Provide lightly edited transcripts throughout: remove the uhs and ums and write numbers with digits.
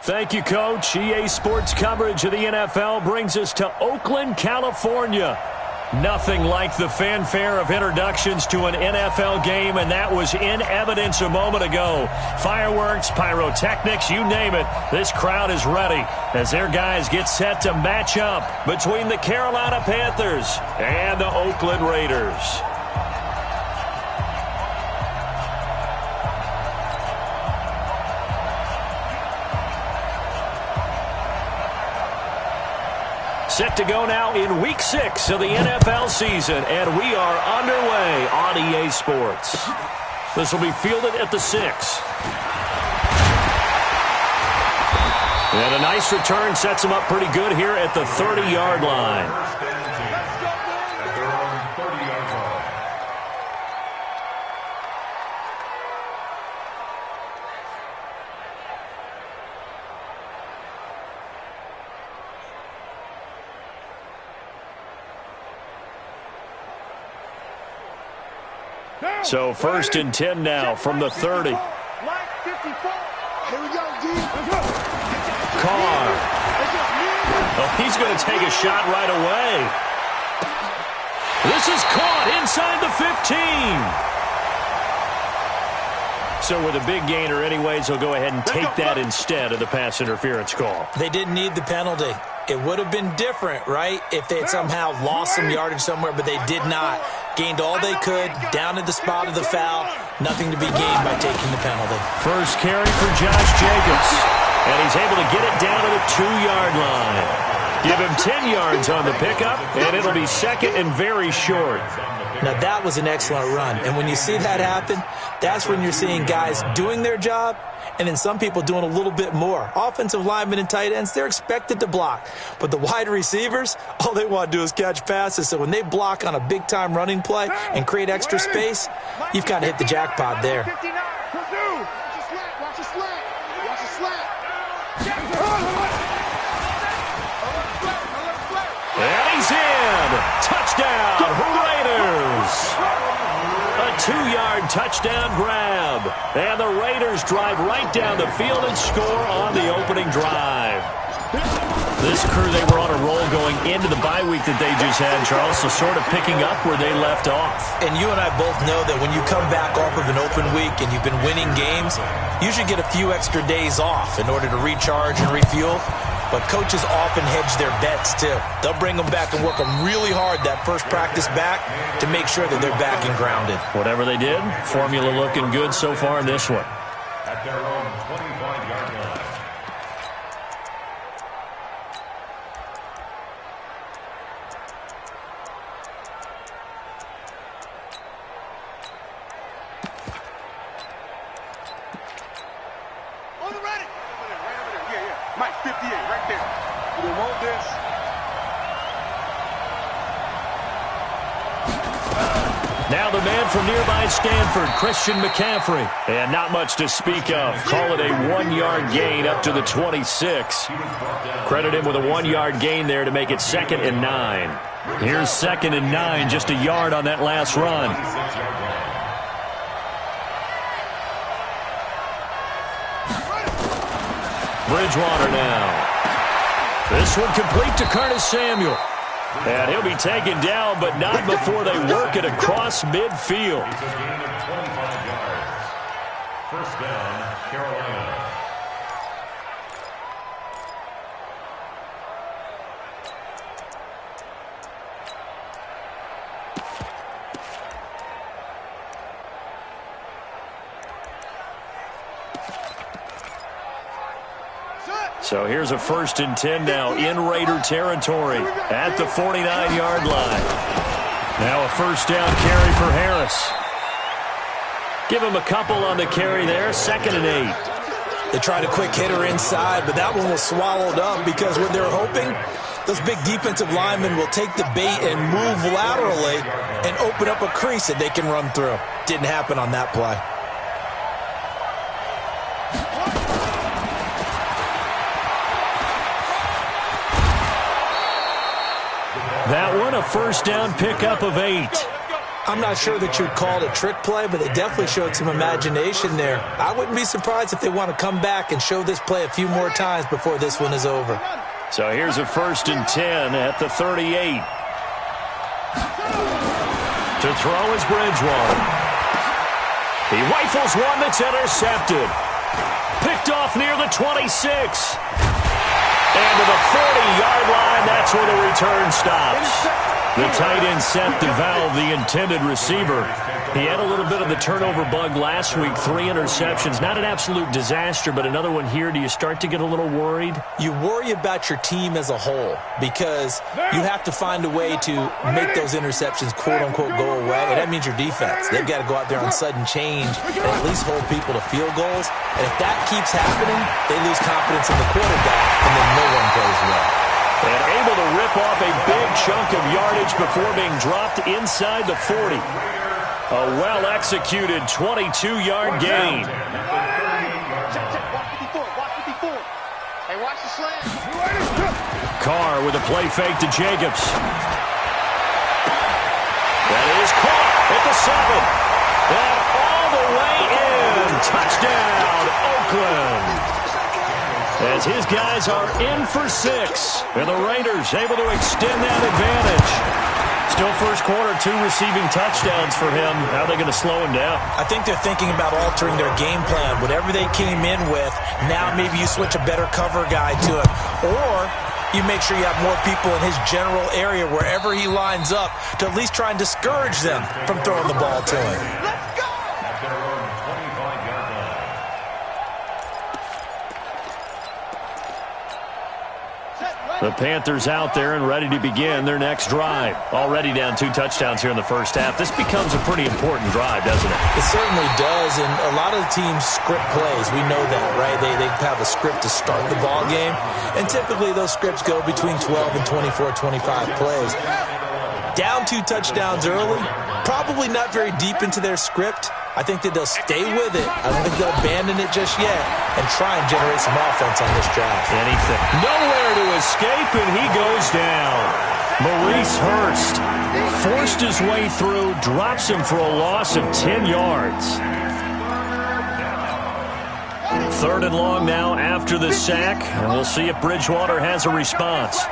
Thank you, Coach. EA Sports coverage of the NFL brings us to Oakland, California. Nothing like the fanfare of introductions to an NFL game, and that was in evidence a moment ago. Fireworks, pyrotechnics, you name it. This crowd is ready as their guys get set to match up between the Carolina Panthers and the Oakland Raiders. Set to go now in Week 6 of the NFL season, and we are underway on EA Sports. This will be fielded at the 6. And a nice return sets him up pretty good here at the 30-yard line. So 1st and 10 now from the 30. Carr. Oh, he's going to take a shot right away. This is caught inside the 15. So with a big gainer anyways, he'll go ahead and take that instead of the pass interference call. They didn't need the penalty. It would have been different, right, if they had somehow lost some yardage somewhere, but they did not. Gained all they could, down at the spot of the foul. Nothing to be gained by taking the penalty. First carry for Josh Jacobs, and he's able to get it down to the 2-yard line. Give him 10 yards on the pickup, and it'll be second and very short. Now, that was an excellent run, and when you see that happen, that's when you're seeing guys doing their job and then some people doing a little bit more. Offensive linemen and tight ends, they're expected to block. But the wide receivers, all they want to do is catch passes. So when they block on a big-time running play and create extra space, you've kind of hit the jackpot there. And he's in. Touchdown, Raiders. A 2-yard touchdown grab. And the Raiders drive right down the field and score on the opening drive. This crew, they were on a roll going into the bye week that they just had, Charles, so sort of picking up where they left off. And you and I both know that when you come back off of an open week and you've been winning games, you should get a few extra days off in order to recharge and refuel. But coaches often hedge their bets, too. They'll bring them back and work them really hard that first practice back to make sure that they're back and grounded. Whatever they did, formula looking good so far in this one. At their own 25-yard line. Mike, 58, right there. You don't want this. Now the man from nearby Stanford, Christian McCaffrey. And not much to speak of. Call it a 1-yard gain up to the 26. Credit him with a 1-yard gain there to make it 2nd and 9. Here's 2nd and 9, just a yard on that last run. Bridgewater now. This one complete to Curtis Samuel. And he'll be taken down, but not before they work it across midfield. First down, Carolina. So here's a 1st and 10 now in Raider territory at the 49-yard line. Now a first down carry for Harris. Give him a couple on the carry there, 2nd and 8. They tried a quick hitter inside, but that one was swallowed up because what they're hoping, those big defensive linemen will take the bait and move laterally and open up a crease that they can run through. Didn't happen on that play. That one, a first down pickup of 8. I'm not sure that you'd call it a trick play, but they definitely showed some imagination there. I wouldn't be surprised if they want to come back and show this play a few more times before this one is over. So here's a 1st and 10 at the 38. To throw is Bridgewater. He rifles one that's intercepted. Picked off near the 26. And to the 40-yard line, that's where the return stops. The tight end set the valve, the intended receiver. He had a little bit of the turnover bug last week, 3 interceptions. Not an absolute disaster, but another one here. Do you start to get a little worried? You worry about your team as a whole because you have to find a way to make those interceptions, quote-unquote, go away. And that means your defense. They've got to go out there on sudden change and at least hold people to field goals. And if that keeps happening, they lose confidence in the quarterback, and then no one plays well. And able to rip off a big chunk of yardage before being dropped inside the 40. A well-executed 22-yard gain. Carr with a play fake to Jacobs. That is caught at the 7. And all the way in. Touchdown, Oakland. As his guys are in for 6. And the Raiders able to extend that advantage. Still first quarter, 2 receiving touchdowns for him. How are they going to slow him down? I think they're thinking about altering their game plan. Whatever they came in with, now maybe you switch a better cover guy to it. Or you make sure you have more people in his general area wherever he lines up to at least try and discourage them from throwing the ball to him. The Panthers out there and ready to begin their next drive. Already down 2 touchdowns here in the first half. This becomes a pretty important drive, doesn't it? It certainly does, and a lot of the teams script plays. We know that, right? They have a script to start the ball game, and typically those scripts go between 12 and 24, 25 plays. Down 2 touchdowns early, probably not very deep into their script. I think that they'll stay with it. I don't think they'll abandon it just yet and try and generate some offense on this drive. Anything. Nowhere to escape, and he goes down. Maurice Hurst forced his way through, drops him for a loss of 10 yards. 3rd and long now after the sack, and we'll see if Bridgewater has a response.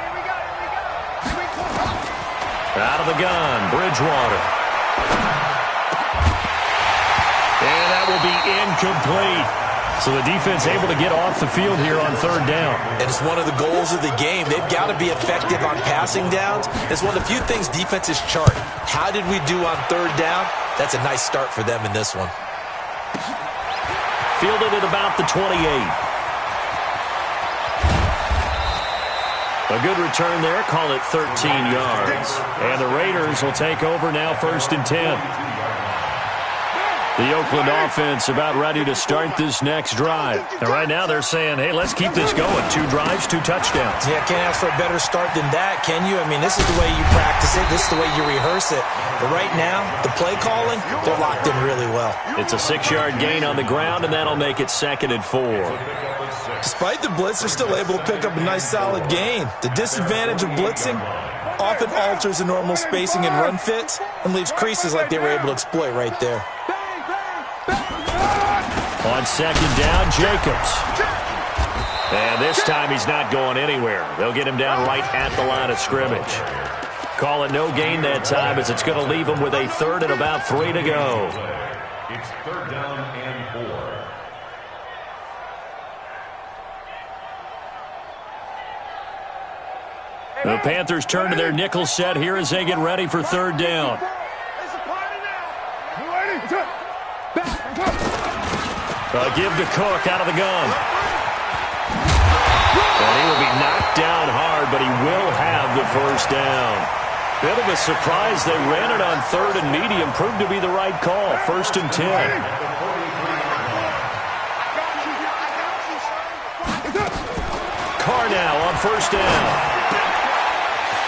Out of the gun, Bridgewater. And that will be incomplete. So the defense able to get off the field here on 3rd down. And it's one of the goals of the game. They've got to be effective on passing downs. It's one of the few things defenses chart. How did we do on 3rd down? That's a nice start for them in this one. Fielded at about the 28. A good return there. Call it 13 yards. And the Raiders will take over now 1st and 10. The Oakland offense about ready to start this next drive. And right now they're saying, hey, let's keep this going. 2 drives, 2 touchdowns. Yeah, can't ask for a better start than that, can you? I mean, this is the way you practice it. This is the way you rehearse it. But right now, the play calling, they're locked in really well. It's a 6-yard gain on the ground, and that'll make it 2nd and 4. Despite the blitz, they're still able to pick up a nice solid gain. The disadvantage of blitzing often alters the normal spacing and run fits and leaves creases like they were able to exploit right there. On 2nd down, Jacobs. And this time he's not going anywhere. They'll get him down right at the line of scrimmage. Call it no gain that time as it's going to leave him with a 3rd and about 3 to go. It's 3rd down and 4. The Panthers turn to their nickel set here as they get ready for 3rd down. Give to Cook out of the gun. And he will be knocked down hard, but he will have the 1st down. Bit of a surprise. They ran it on 3rd and medium. Proved to be the right call. 1st and 10. Carr now on 1st down.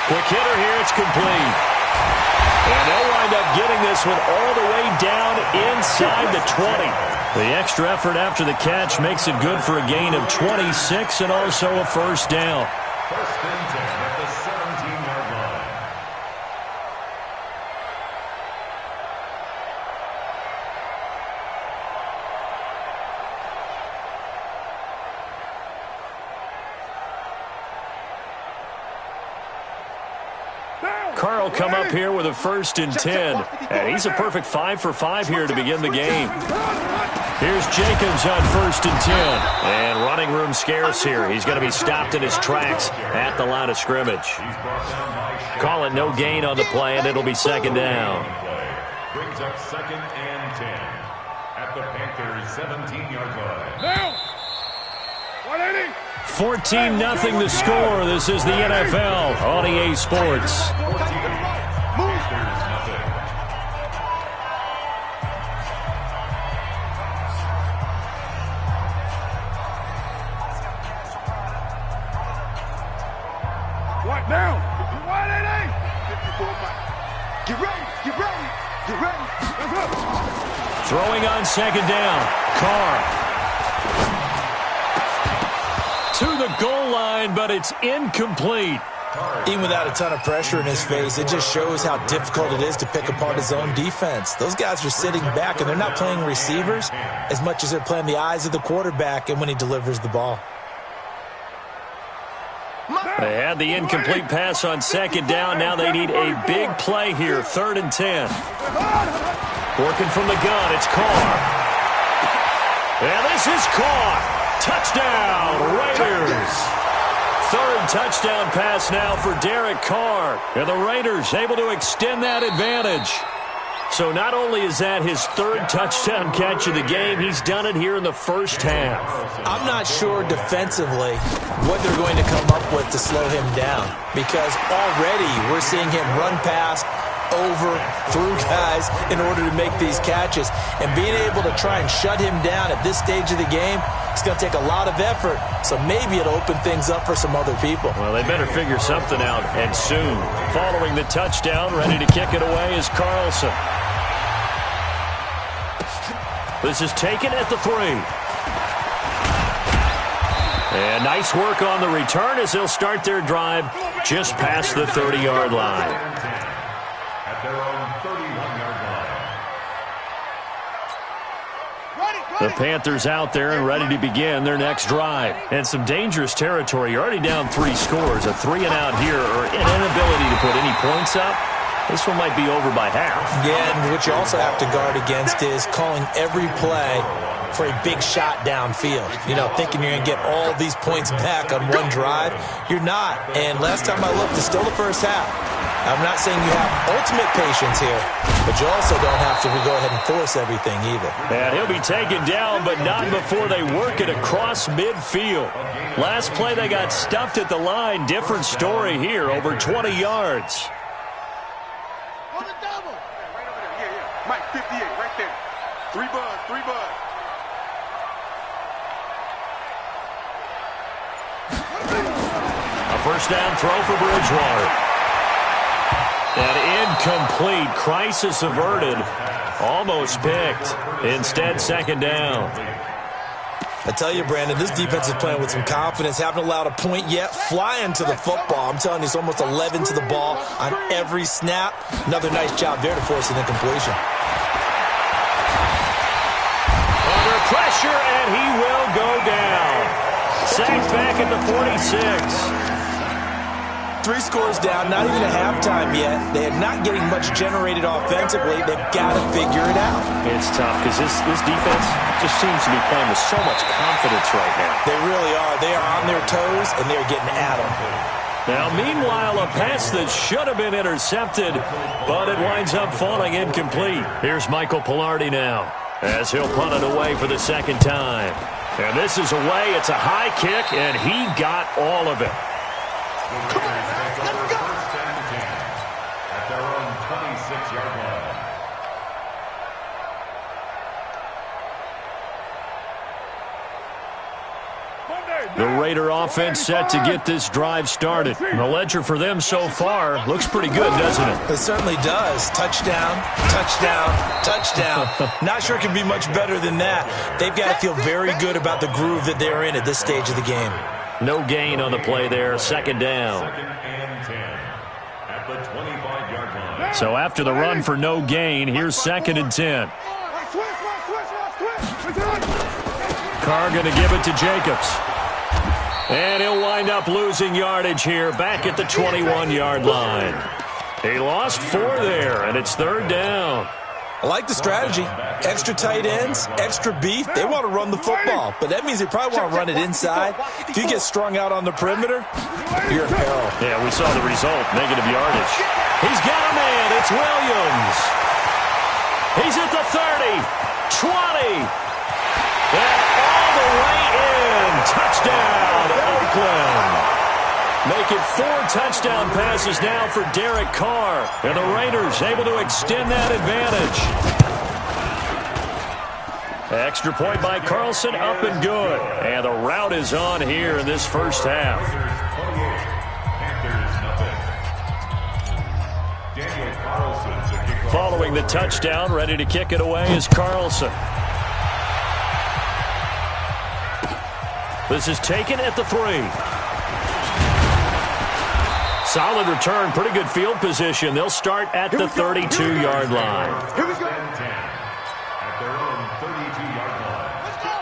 Quick hitter here. It's complete. And they'll wind up getting this one all the way down inside the 20. The extra effort after the catch makes it good for a gain of 26 and also a 1st down. 1st and 10 at the 17-yard Carr will come up here with a 1st and 10. And he's a perfect 5 for 5 here to begin the game. Here's Jacobs on 1st and 10. And running room scarce here. He's going to be stopped in his tracks at the line of scrimmage. Call it no gain on the play, and it'll be 2nd down. Brings up 2nd and 10 at the Panthers' 17-yard line. 14-0 the score. This is the NFL on EA Sports. What now? 188. Get ready. Get ready. Get ready. Let's go. Throwing on 2nd down. Carr. To the goal line, but it's incomplete. Even without a ton of pressure in his face, it just shows how difficult it is to pick apart his own defense. Those guys are sitting back, and they're not playing receivers as much as they're playing the eyes of the quarterback and when he delivers the ball. They had the incomplete pass on 2nd down. Now they need a big play here, 3rd and 10. Working from the gun, it's Carr. And this is Carr. Touchdown, Raiders. 3rd touchdown pass now for Derek Carr. And the Raiders able to extend that advantage. So not only is that his 3rd touchdown catch of the game, he's done it here in the first half. I'm not sure defensively what they're going to come up with to slow him down, because already we're seeing him run past, over, through guys in order to make these catches. And being able to try and shut him down at this stage of the game, it's going to take a lot of effort. So maybe it'll open things up for some other people. Well, they better figure something out, and soon. Following the touchdown, ready to kick it away is Carlson. This is taken at the 3. And nice work on the return as they'll start their drive just past the 30-yard line. At their own 31-yard line. The Panthers out there and ready to begin their next drive. And some dangerous territory. You're already down 3 scores. A 3-and-out here, or an inability to put any points up. This one might be over by half. Yeah, and what you also have to guard against is calling every play for a big shot downfield. You know, thinking you're going to get all these points back on one drive. You're not. And last time I looked, it's still the first half. I'm not saying you have ultimate patience here, but you also don't have to go ahead and force everything either. And he'll be taken down, but not before they work it across midfield. Last play, they got stuffed at the line. Different story here, over 20 yards. On the double. Right over there. Yeah. Mike, 58, right there. 3 buds, 3 buds. A first down throw for Bridgewater. And incomplete. Crisis averted. Almost picked. Instead, 2nd down. I tell you, Brandon, this defense is playing with some confidence. Haven't allowed a point yet. Flying to the football. I'm telling you, it's almost 11 to the ball on every snap. Another nice job there to force an incompletion. Under pressure, and he will go down. Sacked back at the 46. 3 scores down, not even at halftime yet. They are not getting much generated offensively. They've got to figure it out. It's tough because this defense just seems to be playing with so much confidence right now. They really are. They are on their toes, and they're getting at them. Now, meanwhile, a pass that should have been intercepted, but it winds up falling incomplete. Here's Michael Palardy now as he'll punt it away for the 2nd time. And this is away. It's a high kick, and he got all of it. Come on, let's go. First and 10 at their own 26-yard line. The Raider offense set to get this drive started. The ledger for them so far looks pretty good, doesn't it? It certainly does. Touchdown, touchdown, touchdown. Not sure it can be much better than that. They've got to feel very good about the groove that they're in at this stage of the game. No gain on the play there. 2nd down. 2nd and 10 at the 25-yard line. So after the run for no gain, here's 2nd and 10. Carr going to give it to Jacobs. And he'll wind up losing yardage here back at the 21-yard line. He lost 4 there, and it's 3rd down. I like the strategy. Extra tight ends, extra beef. They want to run the football, but that means they probably want to run it inside. If you get strung out on the perimeter, you're in peril. Yeah, we saw the result, negative yardage. He's got a man. It's Williams. He's at the 30, 20, and all the way in. Touchdown, Oakland. Make it 4 touchdown passes now for Derek Carr. And the Raiders able to extend that advantage. Extra point by Carlson, up and good. And the route is on here in this first half. Following the touchdown, ready to kick it away is Carlson. This is taken at the 3. Solid return, pretty good field position. They'll start at the 32-yard line. Here we go. At their own 32-yard line.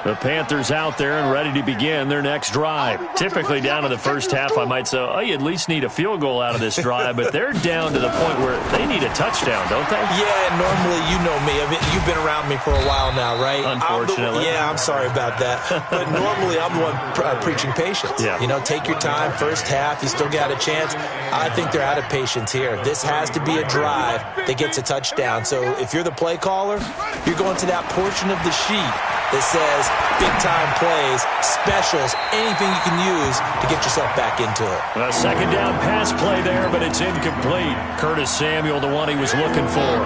The Panthers out there and ready to begin their next drive. Typically down to the first half, I might say, oh, you at least need a field goal out of this drive, but they're down to the point where they need a touchdown, don't they? Yeah, normally, you know me. I mean, you've been around me for a while now, right? Unfortunately. I'm sorry about that. But normally, I'm the one preaching patience. Yeah. You know, take your time. First half, you still got a chance. I think they're out of patience here. This has to be a drive that gets a touchdown. So if you're the play caller, you're going to that portion of the sheet that says big-time plays, specials, anything you can use to get yourself back into it. A second down pass play there, but it's incomplete. Curtis Samuel, the one he was looking for.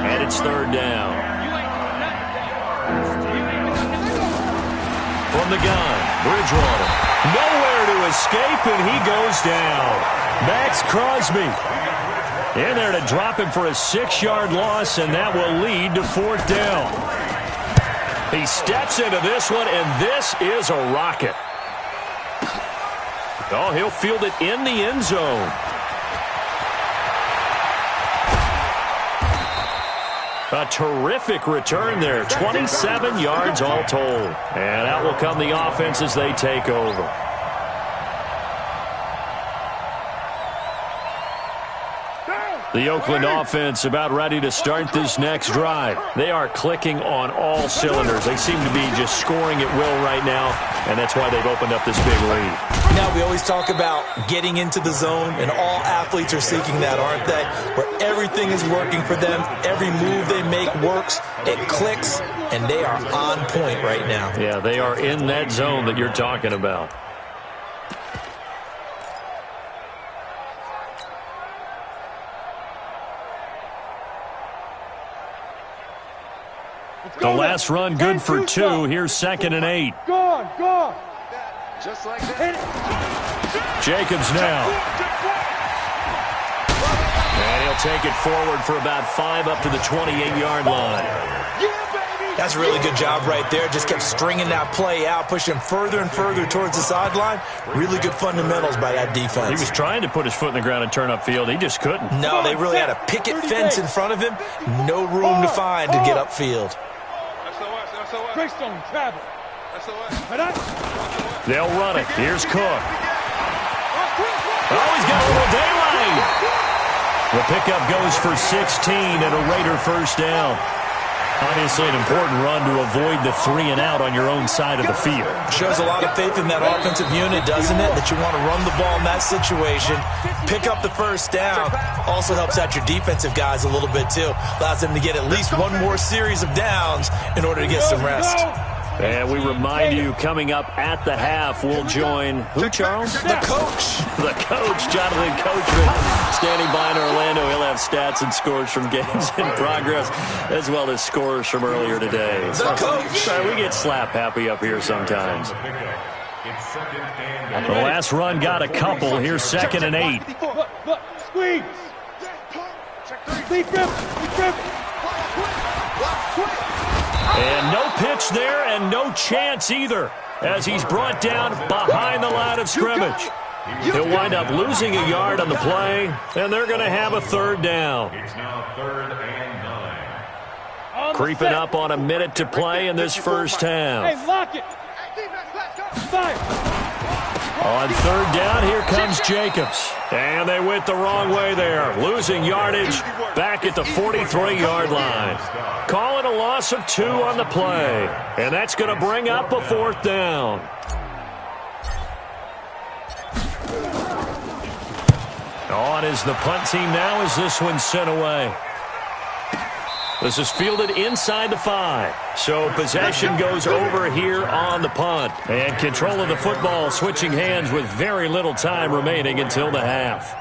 And it's 3rd down. From the gun, Bridgewater. Nowhere to escape, and he goes down. Max Crosby in there to drop him for a 6-yard loss, and that will lead to 4th down. He steps into this one, and this is a rocket. Oh, he'll field it in the end zone. A terrific return there. 27 yards all told. And out will come the offense as they take over. The Oakland offense about ready to start this next drive. They are clicking on all cylinders. They seem to be just scoring at will right now, and that's why they've opened up this big lead. Now, we always talk about getting into the zone, and all athletes are seeking that, aren't they? Where everything is working for them. Every move they make works. It clicks, and they are on point right now. Yeah, they are in that zone that you're talking about. The last run good for 2. Here's 2nd and 8. Go. Just like that. Jacobs now. And he'll take it forward for about 5 up to the 28-yard line. That's a really good job right there. Just kept stringing that play out, pushing further and further towards the sideline. Really good fundamentals by that defense. He was trying to put his foot in the ground and turn upfield. He just couldn't. No, they really had a picket fence in front of him. No room to find to get upfield. Greystone, travel. They'll run it. Here's Cook. Oh, he's got a little daylight. The pickup goes for 16 and a Raider first down. Obviously an important run to avoid the 3 and out on your own side of the field. Shows a lot of faith in that offensive unit, doesn't it? That you want to run the ball in that situation. Pick up the first down. Also helps out your defensive guys a little bit, too. Allows them to get at least one more series of downs in order to get some rest. And we remind you, coming up at the half, we'll join who, Charles? The coach. The coach, Jonathan Coachman, standing by in Orlando. He'll have stats and scores from games in progress, as well as scores from earlier today. The coach. We get slap happy up here sometimes. The last run got a couple. Here's 2nd and 8. Look, squeeze. Lead grip. And no pitch there and no chance either, as he's brought down behind the line of scrimmage. He'll wind up losing a yard on the play, and they're going to have a 3rd down. It's now 3rd and 9. Creeping up on a minute to play in this first half. Hey, lock it. Fire. On third down, here comes Jacobs. And they went the wrong way there. Losing yardage back at the 43-yard line. Call it a loss of 2 on the play. And that's going to bring up a 4th down. On is the punt team now as this one's sent away. This is fielded inside the 5. So possession goes over here on the punt. And control of the football switching hands with very little time remaining until the half.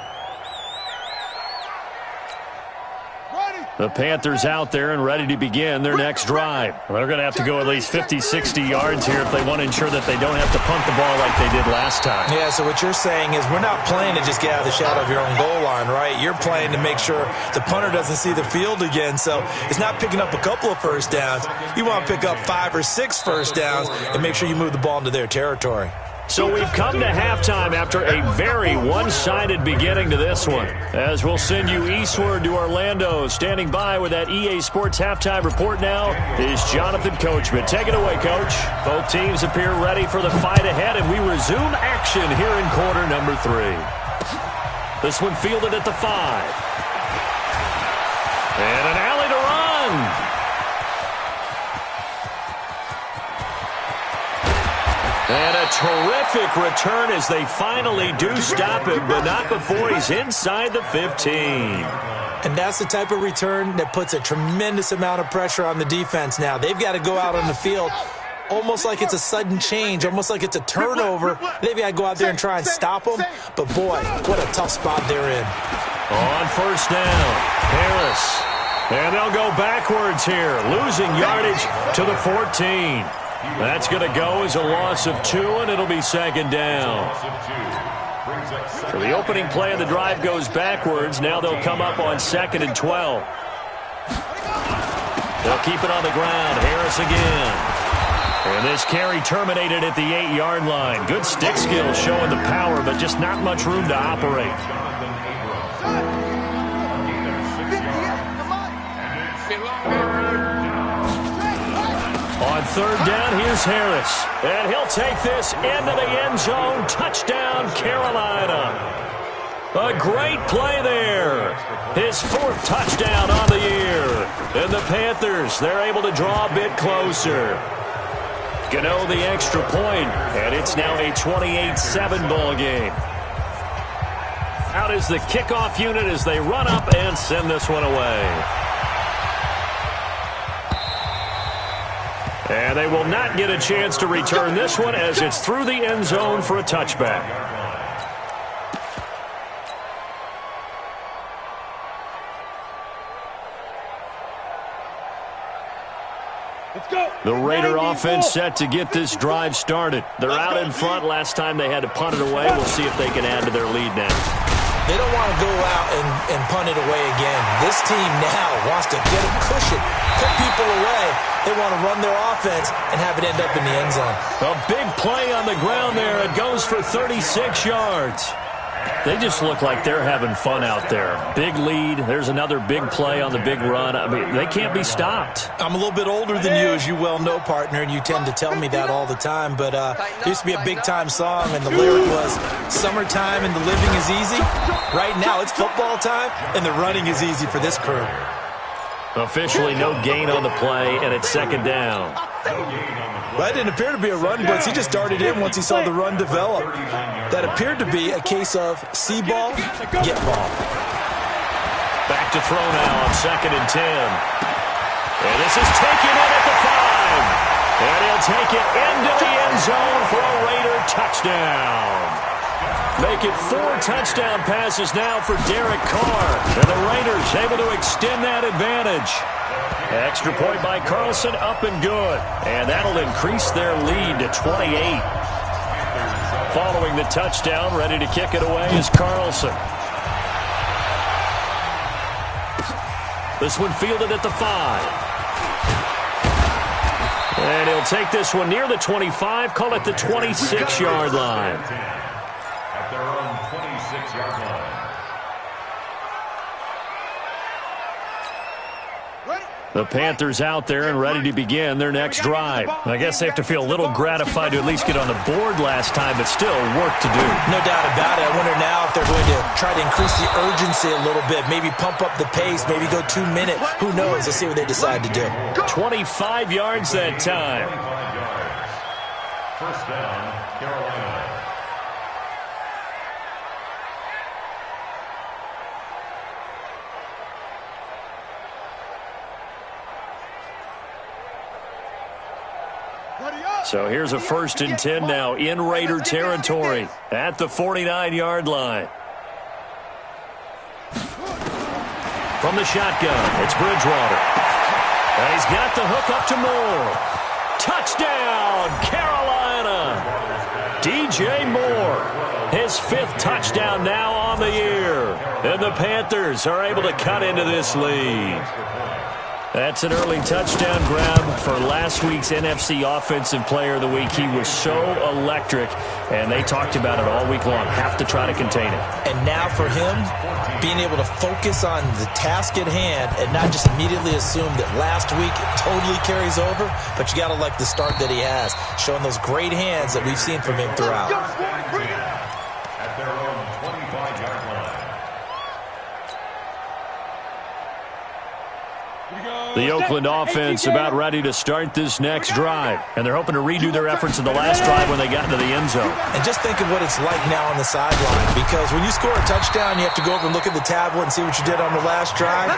The Panthers out there and ready to begin their next drive. They're going to have to go at least 50, 60 yards here if they want to ensure that they don't have to punt the ball like they did last time. Yeah, so what you're saying is we're not playing to just get out of the shadow of your own goal line, right? You're playing to make sure the punter doesn't see the field again. So it's not picking up a couple of first downs. You want to pick up 5 or 6 first downs and make sure you move the ball into their territory. So we've come to halftime after a very one-sided beginning to this one. As we'll send you eastward to Orlando. Standing by with that EA Sports halftime report now is Jonathan Coachman. Take it away, Coach. Both teams appear ready for the fight ahead, and we resume action here in quarter number 3. This one fielded at the 5. And an alley to run. And a terrific return as they finally do stop him, but not before he's inside the 15. And that's the type of return that puts a tremendous amount of pressure on the defense now. They've got to go out on the field almost like it's a sudden change, almost like it's a turnover. They've got to go out there and try and stop them. But, boy, what a tough spot they're in. On first down, Harris. And they'll go backwards here, losing yardage to the 14. That's going to go as a loss of 2, and it'll be 2nd down. So the opening play of the drive goes backwards. Now they'll come up on 2nd and 12. They'll keep it on the ground. Harris again. And this carry terminated at the 8-yard line. Good stick skills showing the power, but just not much room to operate. On third down, here's Harris. And he'll take this into the end zone. Touchdown, Carolina. A great play there. His 4th touchdown on the year. And the Panthers, they're able to draw a bit closer. Gano the extra point, and it's now a 28-7 ball game. Out is the kickoff unit as they run up and send this one away. And they will not get a chance to return this one as it's through the end zone for a touchback. The Raider offense set to get this drive started. They're out in front. Last time they had to punt it away. We'll see if they can add to their lead now. They don't want to go out and punt it away again. This team now wants to get a cushion, put people away. They want to run their offense and have it end up in the end zone. A big play on the ground there. It goes for 36 yards. They just look like they're having fun out there. Big lead. There's another big play on the big run. I mean, they can't be stopped. I'm a little bit older than you, as you well know, partner, and you tend to tell me that all the time. But there used to be a big-time song, and the lyric was, "Summertime and the living is easy." Right now, it's football time, and the running is easy for this crew. Officially no gain on the play, and it's 2nd down. Well, that didn't appear to be a run blitz. He just darted in once he saw the run develop. That appeared to be a case of see ball, get ball. Back to throw now on 2nd and 10. And this is taken in at the 5. And he'll take it into the end zone for a Raider touchdown. Make it 4 touchdown passes now for Derek Carr. And the Raiders able to extend that advantage. Extra point by Carlson, up and good. And that'll increase their lead to 28. Following the touchdown, ready to kick it away is Carlson. This one fielded at the 5. And he'll take this one near the 25, call it the 26-yard line. At their own 26-yard line. The Panthers out there and ready to begin their next drive. I guess they have to feel a little gratified to at least get on the board last time, but still work to do. No doubt about it. I wonder now if they're going to try to increase the urgency a little bit, maybe pump up the pace, maybe go 2 minutes. Who knows? Let's see what they decide to do. 25 yards that time. First down, Carolina. So here's a 1st and 10 now in Raider territory at the 49-yard line. From the shotgun, it's Bridgewater. And he's got the hook up to Moore. Touchdown, Carolina! DJ Moore, his 5th touchdown now on the year. And the Panthers are able to cut into this lead. That's an early touchdown grab for last week's NFC Offensive Player of the Week. He was so electric, and they talked about it all week long. Have to try to contain it. And now for him, being able to focus on the task at hand and not just immediately assume that last week it totally carries over, but you got to like the start that he has, showing those great hands that we've seen from him throughout. At their own 25-yard line. The Oakland offense about ready to start this next drive. And they're hoping to redo their efforts in the last drive when they got into the end zone. And just think of what it's like now on the sideline. Because when you score a touchdown, you have to go over and look at the tablet and see what you did on the last drive.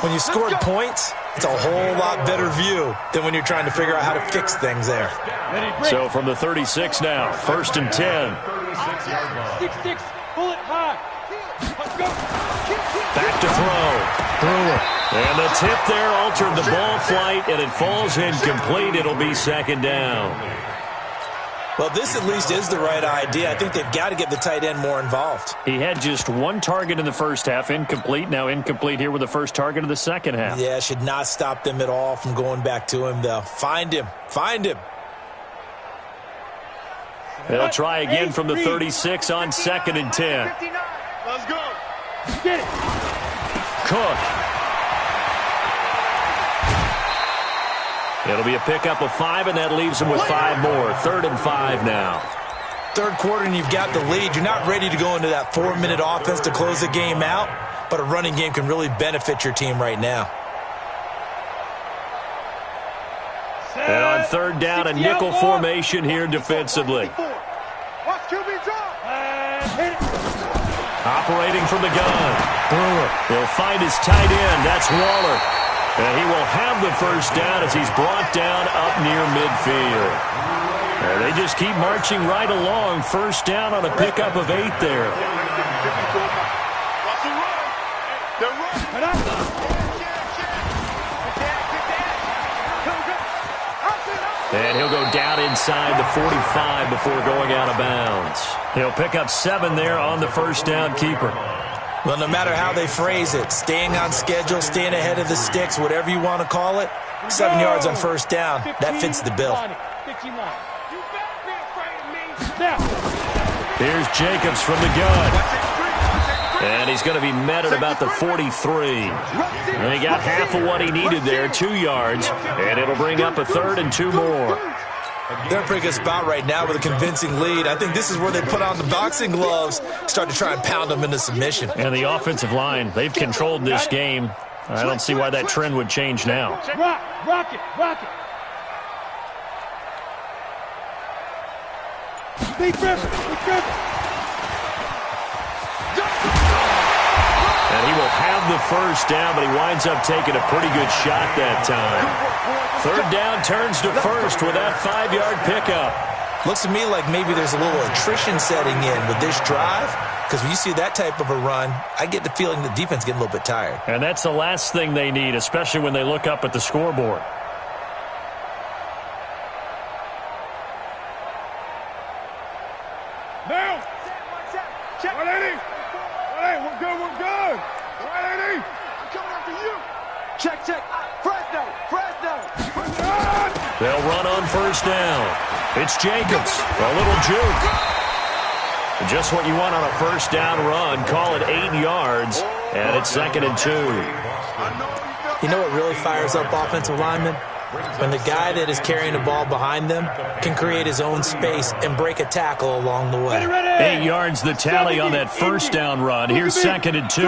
When you scored points, it's a whole lot better view than when you're trying to figure out how to fix things there. So from the 36 now, 1st and 10. 6-6, pull it high. Let's go. Back to throw. And the tip there altered the ball flight, and it falls incomplete. It'll be 2nd down. Well, this at least is the right idea. I think they've got to get the tight end more involved. He had just 1 target in the first half, incomplete. Now incomplete here with the first target of the second half. Yeah, should not stop them at all from going back to him, though. Find him. Find him. They'll try again from the 36 on 2nd and 10. Let's go. Get it. Cook. It'll be a pickup of 5, and that leaves them with 5 more. 3rd and 5 now. Third quarter, and you've got the lead. You're not ready to go into that 4-minute offense to close the game out, but a running game can really benefit your team right now. And on 3rd down, a nickel formation here defensively. Watch QB drop. Operating from the gun. Brewer will find his tight end. That's Waller. And he will have the first down as he's brought down up near midfield. And they just keep marching right along. First down on a pickup of 8 there. And he'll go down inside the 45 before going out of bounds. He'll pick up 7 there on the first down keeper. Well, no matter how they phrase it, staying on schedule, staying ahead of the sticks, whatever you want to call it, 7 yards on first down, that fits the bill. Here's Jacobs from the gun. And he's going to be met at about the 43. And he got half of what he needed there, 2 yards. And it'll bring up a 3rd and 2 more. They're in a pretty good spot right now with a convincing lead. I think this is where they put on the boxing gloves, start to try and pound them into submission. And the offensive line, they've controlled this game. I don't see why that trend would change now. Rock it. Big pressure. And he will have the first down, but he winds up taking a pretty good shot that time. 3rd down turns to 1st with that 5-yard pickup. Looks to me like maybe there's a little attrition setting in with this drive, because when you see that type of a run, I get the feeling the defense getting a little bit tired. And that's the last thing they need, especially when they look up at the scoreboard. Now. Check. 180. We're good. 180. I'm coming after you. Check. Fresno. They'll run on first down. It's Jacobs. A little juke. Just what you want on a first down run. Call it 8 yards. And it's 2nd and 2. I know what he's done. You know what really fires up offensive linemen? When the guy that is carrying the ball behind them can create his own space and break a tackle along the way. 8 yards the tally on that first down run. Here's 2nd and 2.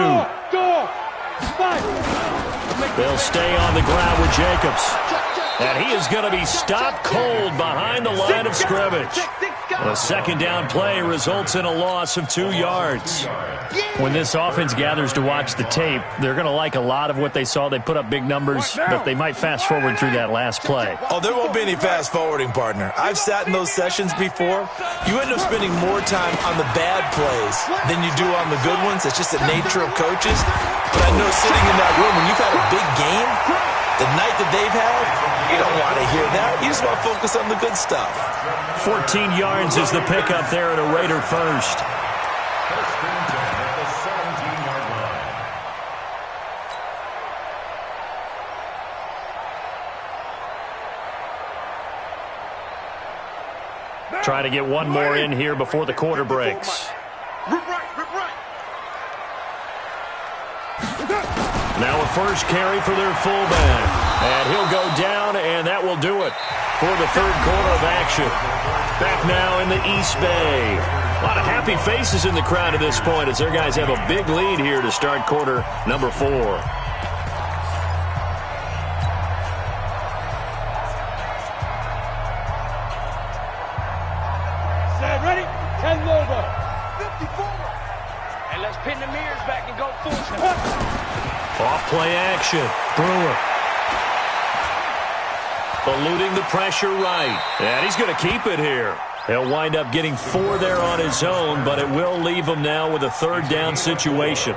They'll stay on the ground with Jacobs. And he is going to be stopped cold behind the line of scrimmage. A 2nd down play results in a loss of 2 yards. When this offense gathers to watch the tape, they're going to like a lot of what they saw. They put up big numbers, but they might fast forward through that last play. Oh, there won't be any fast forwarding, partner. I've sat in those sessions before. You end up spending more time on the bad plays than you do on the good ones. It's just the nature of coaches. But I know sitting in that room, when you've had a big game, the night that they've had, you don't want to hear that. You just want to focus on the good stuff. 14 yards is the pickup there at a Raider first. Try to get one more in here before the quarter breaks. Now a first carry for their fullback. And he'll go down, and that will do it for the third quarter of action. Back now in the East Bay. A lot of happy faces in the crowd at this point as their guys have a big lead here to start quarter number 4. Ready? 10 over. 54. And let's pin the mirrors back and go full. Off play action. Brewer. Eluding the pressure right. And he's going to keep it here. He'll wind up getting 4 there on his own, but it will leave him now with a 3rd down situation.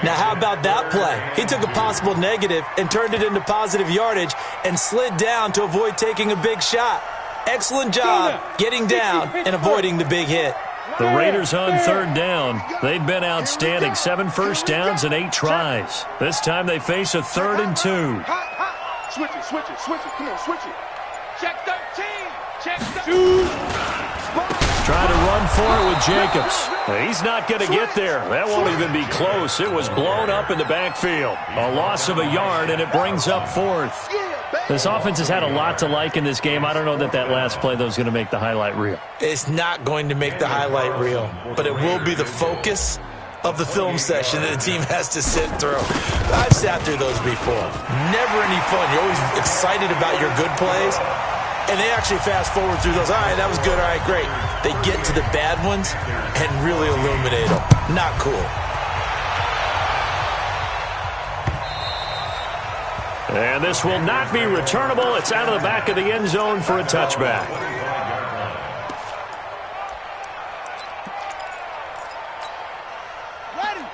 Now, how about that play? He took a possible negative and turned it into positive yardage and slid down to avoid taking a big shot. Excellent job getting down and avoiding the big hit. The Raiders on 3rd down. They've been outstanding. 7 first downs and 8 tries. This time they face a 3rd and 2. Switch it, switch it, switch it. Come on, switch it. Check 13. Check 13. Trying to run for it with Jacobs. He's not going to get there. That won't even be close. It was blown up in the backfield. A loss of a yard, and it brings up 4th. This offense has had a lot to like in this game. I don't know that last play, though, is going to make the highlight reel. It's not going to make the highlight reel, but it will be the focus of the film session that the team has to sit through. I've sat through those before. Never any fun. You're always excited about your good plays, and they actually fast forward through those. All right, that was good. All right, great. They get to the bad ones and really illuminate them. Not cool. And this will not be returnable. It's out of the back of the end zone for a touchback.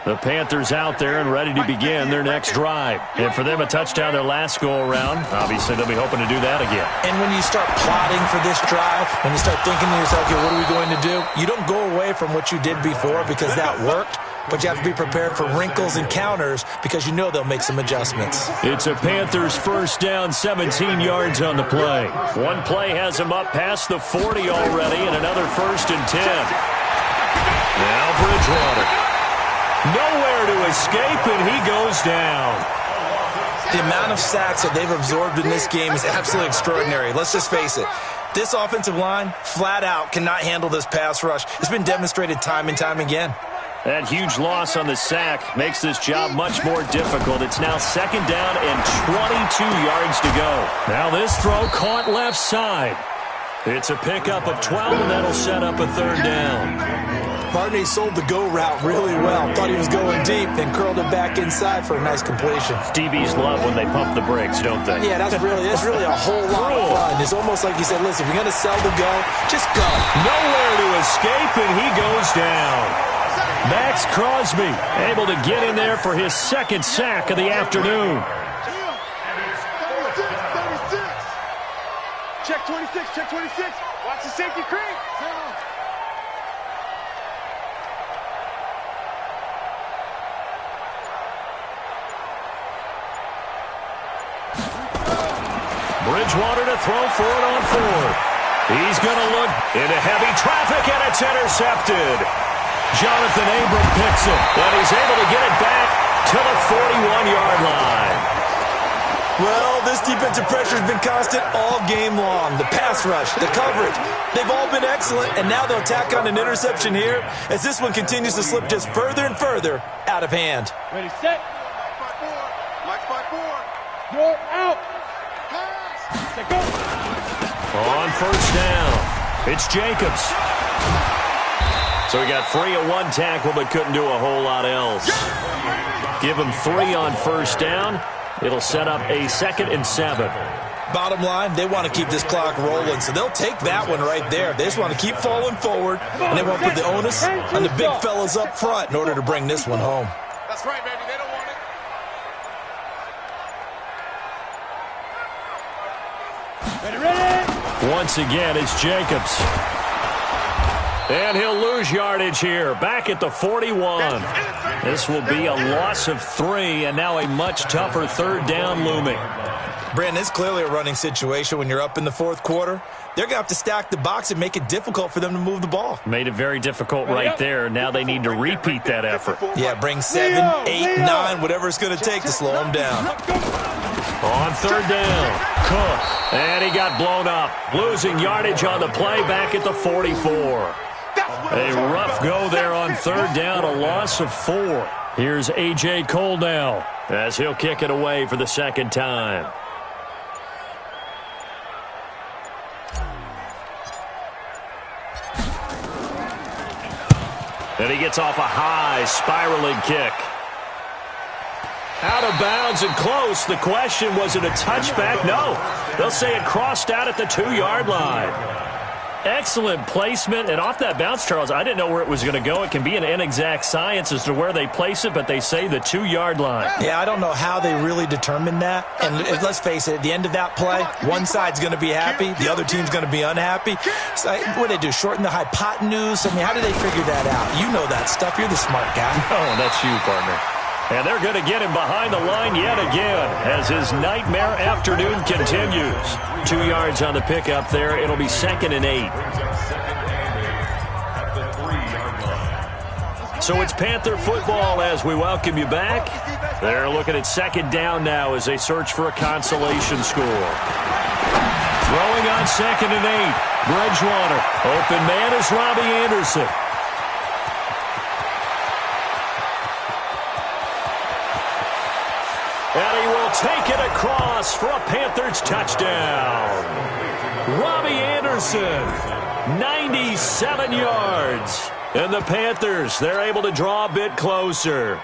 The Panthers out there and ready to begin their next drive. And for them, a touchdown their last go-around. Obviously, they'll be hoping to do that again. And when you start plotting for this drive, when you start thinking to yourself, okay, what are we going to do? You don't go away from what you did before because that worked. But you have to be prepared for wrinkles and counters because you know they'll make some adjustments. It's a Panthers first down, 17 yards on the play. One play has them up past the 40 already, and another 1st and 10. Now Bridgewater. Nowhere to escape, and he goes down. The amount of sacks that they've absorbed in this game is absolutely extraordinary. Let's just face it. This offensive line, flat out, cannot handle this pass rush. It's been demonstrated time and time again. That huge loss on the sack makes this job much more difficult. It's now 2nd down and 22 yards to go. Now this throw caught left side. It's a pickup of 12, and that'll set up a 3rd down. Barney sold the go route really well. Thought he was going deep, then curled it back inside for a nice completion. DBs love when they pump the brakes, don't they? Yeah, that's really a whole lot of fun. It's almost like you said, listen, if you're going to sell the go, just go. Nowhere to escape, and he goes down. Max Crosby able to get in there for his 2nd sack of the afternoon. Check 26, check 26. Watch the safety creep. Bridgewater to throw for it on 4th. He's going to look into heavy traffic, and it's intercepted. Jonathan Abram picks it, and he's able to get it back to the 41-yard line. Well, this defensive pressure has been constant all game long. The pass rush, the coverage, they've all been excellent, and now they'll tack on an interception here as this one continues to slip just further and further out of hand. Ready, set. Mike by four. You're out. Pass. Set, go. On first down, it's Jacobs. So he got 3 on 1 tackle, but couldn't do a whole lot else. Give him 3 on first down. It'll set up a 2nd and 7. Bottom line, they want to keep this clock rolling, so they'll take that one right there. They just want to keep falling forward, and they want to put the onus on the big fellas up front in order to bring this one home. That's right, baby. They don't want it. Ready. Once again, it's Jacobs. And he'll lose yardage here, back at the 41. This will be a loss of 3, and now a much tougher 3rd down looming. Brandon, it's clearly a running situation when you're up in the 4th quarter. They're going to have to stack the box and make it difficult for them to move the ball. Made it very difficult right there. Now they need to repeat that effort. Yeah, bring 7, 8, 9, whatever it's going to take to slow them down. On 3rd down, Cook. And he got blown up. Losing yardage on the play back at the 44. A rough go there on 3rd down, a loss of 4. Here's A.J. Cole now as he'll kick it away for the 2nd time. And he gets off a high spiraling kick. Out of bounds and close. The question, was it a touchback? No. They'll say it crossed out at the 2-yard line. Excellent placement, and off that bounce, Charles, I didn't know where it was going to go. It can be an inexact science as to where they place it, but they say the 2-yard line. Yeah, I don't know how they really determined that. And let's face it, at the end of that play, one side's going to be happy, the other team's going to be unhappy. So, what do they do, shorten the hypotenuse? I mean, how do they figure that out? You know that stuff. You're the smart guy. Oh, that's you, partner. And they're going to get him behind the line yet again as his nightmare afternoon continues. 2 yards on the pickup there. It'll be 2nd and 8. So it's Panther football as we welcome you back. They're looking at 2nd down now as they search for a consolation score. Throwing on 2nd and 8. Bridgewater. Open man is Robbie Anderson. And he will take it across for a Panthers touchdown. Robbie Anderson, 97 yards. And the Panthers, they're able to draw a bit closer.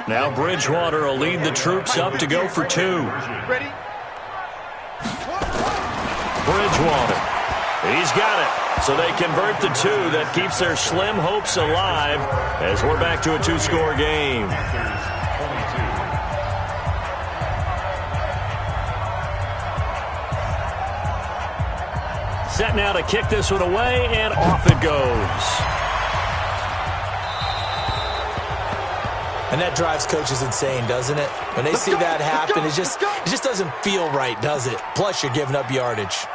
Now Bridgewater will lead the troops up to go for 2. Ready. Bridgewater, he's got it. So they convert the 2. That keeps their slim hopes alive as we're back to a 2-score game. Set now to kick this one away, and off it goes. And that drives coaches insane, doesn't it? When they see that happen, it just doesn't feel right, does it? Plus, you're giving up yardage.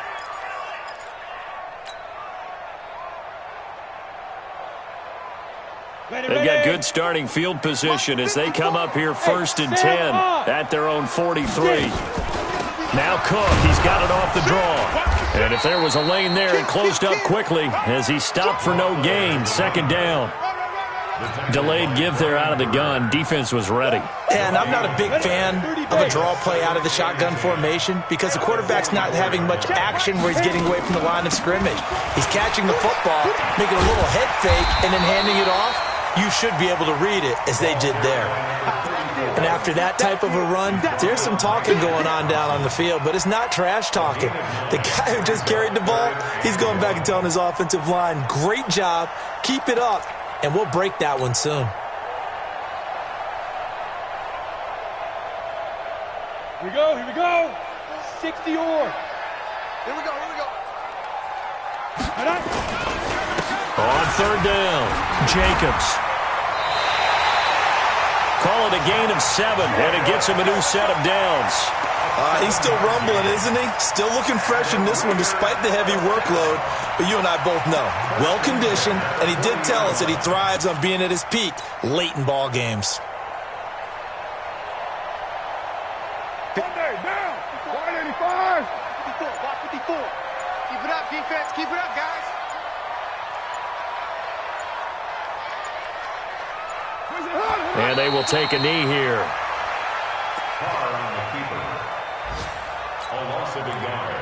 They've got good starting field position as they come up here 1st and 10 at their own 43. Now Cook, he's got it off the draw. And if there was a lane there, it closed up quickly as he stopped for no gain. 2nd down. Delayed give there out of the gun. Defense was ready. And I'm not a big fan of a draw play out of the shotgun formation because the quarterback's not having much action where he's getting away from the line of scrimmage. He's catching the football, making a little head fake, and then handing it off. You should be able to read it as they did there. And after that type of a run, there's some talking going on down on the field, but it's not trash talking. The guy who just carried the ball, he's going back and telling his offensive line, great job, keep it up, and we'll break that one soon. Here we go. 60 or. Here we go. On 3rd down, Jacobs. Call it a gain of 7, and it gets him a new set of downs. He's still rumbling, isn't he? Still looking fresh in this one despite the heavy workload. But you and I both know, well-conditioned, and he did tell us that he thrives on being at his peak late in ball games. Sunday, And they will take a knee here. Carr on the keeper. A loss of a yard.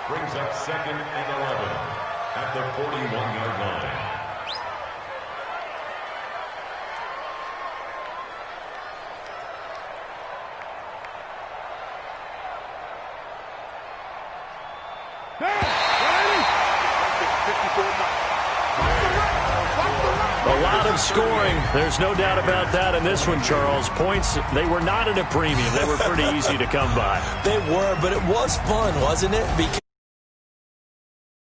Brings up 2nd and 11 at the 41-yard line. A lot of scoring. There's no doubt about that in this one, Charles. Points, they were not at a premium. They were pretty easy to come by. They were, but it was fun, wasn't it? Because